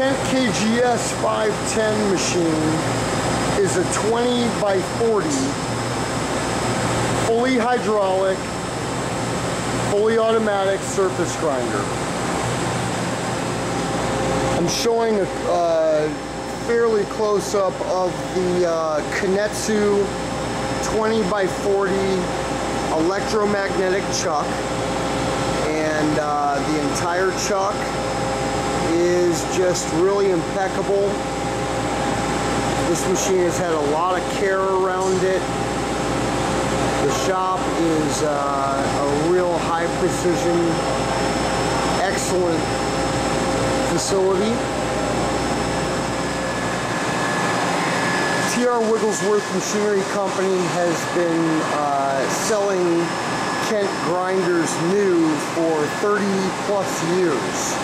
Kent KGS 510 machine is a 20 by 40, fully hydraulic, fully automatic surface grinder. I'm showing a fairly close-up of the Kanetsu 20 by 40 electromagnetic chuck, and the entire chuck is just really impeccable. This machine has had a lot of care around it. The shop is a real high precision, excellent facility. T.R. Wigglesworth Machinery Company has been selling Kent grinders new for 30 plus years,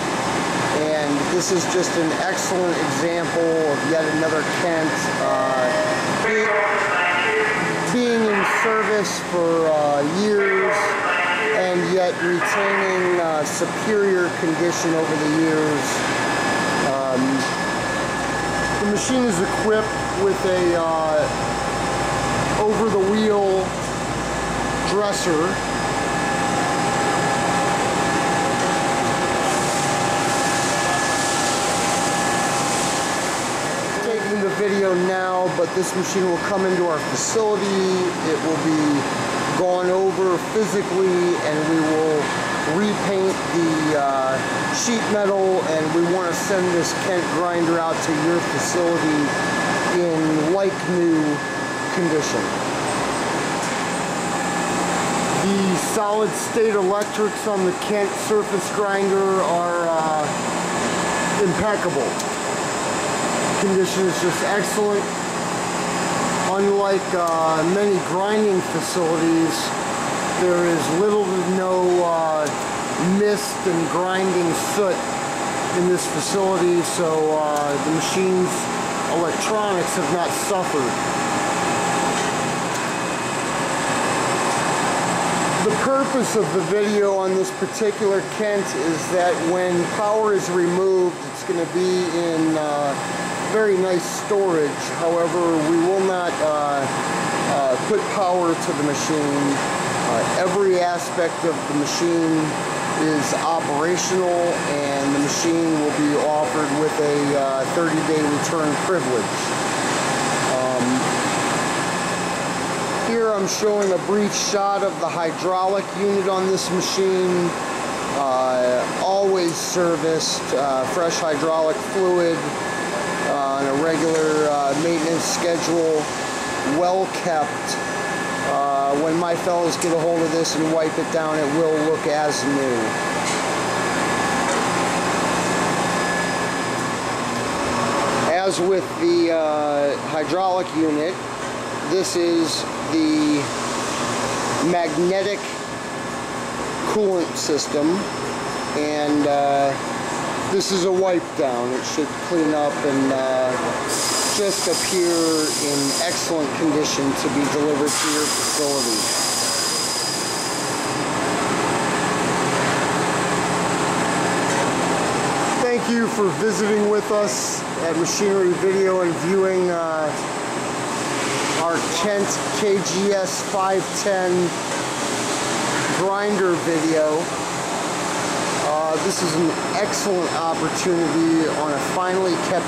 and this is just an excellent example of yet another Kent being in service for years and yet retaining superior condition over the years. The machine is equipped with a over-the-wheel dresser. Taking the video now, but this machine will come into our facility. It will be gone over physically, and we will repaint the sheet metal, and we want to send this Kent grinder out to your facility in like new condition. The solid state electrics on the Kent surface grinder are impeccable. Condition is just excellent. Unlike many grinding facilities, there is little to no mist and grinding soot in this facility, so the machine's electronics have not suffered. The purpose of the video on this particular Kent is that when power is removed, it's going to be in very nice storage. However, we will not put power to the machine. Every aspect of the machine is operational, and the machine will be offered with a 30-day return privilege. Here I'm showing a brief shot of the hydraulic unit on this machine. Always serviced, fresh hydraulic fluid on a regular maintenance schedule, well kept. When my fellows get a hold of this and wipe it down, it will look as new. As with the hydraulic unit, this is the magnetic coolant system, and this is a wipe down. It should clean up and just appear in excellent condition to be delivered to your facility. Thank you for visiting with us at Machinery Video and viewing our Kent KGS 510 grinder video. This is an excellent opportunity on a finely kept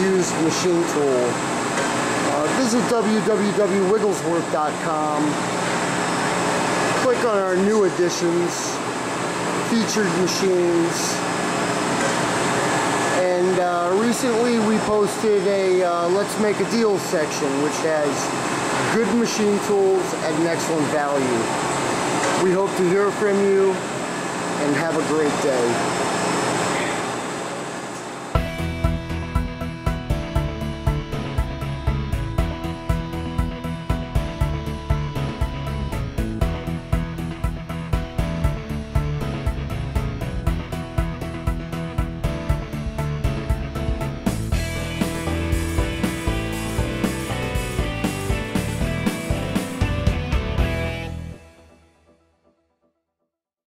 used machine tool. Visit www.wigglesworth.com. Click on our new additions, featured machines, and recently we posted a Let's Make a Deal section, which has good machine tools at an excellent value. We hope to hear from you, and have a great day.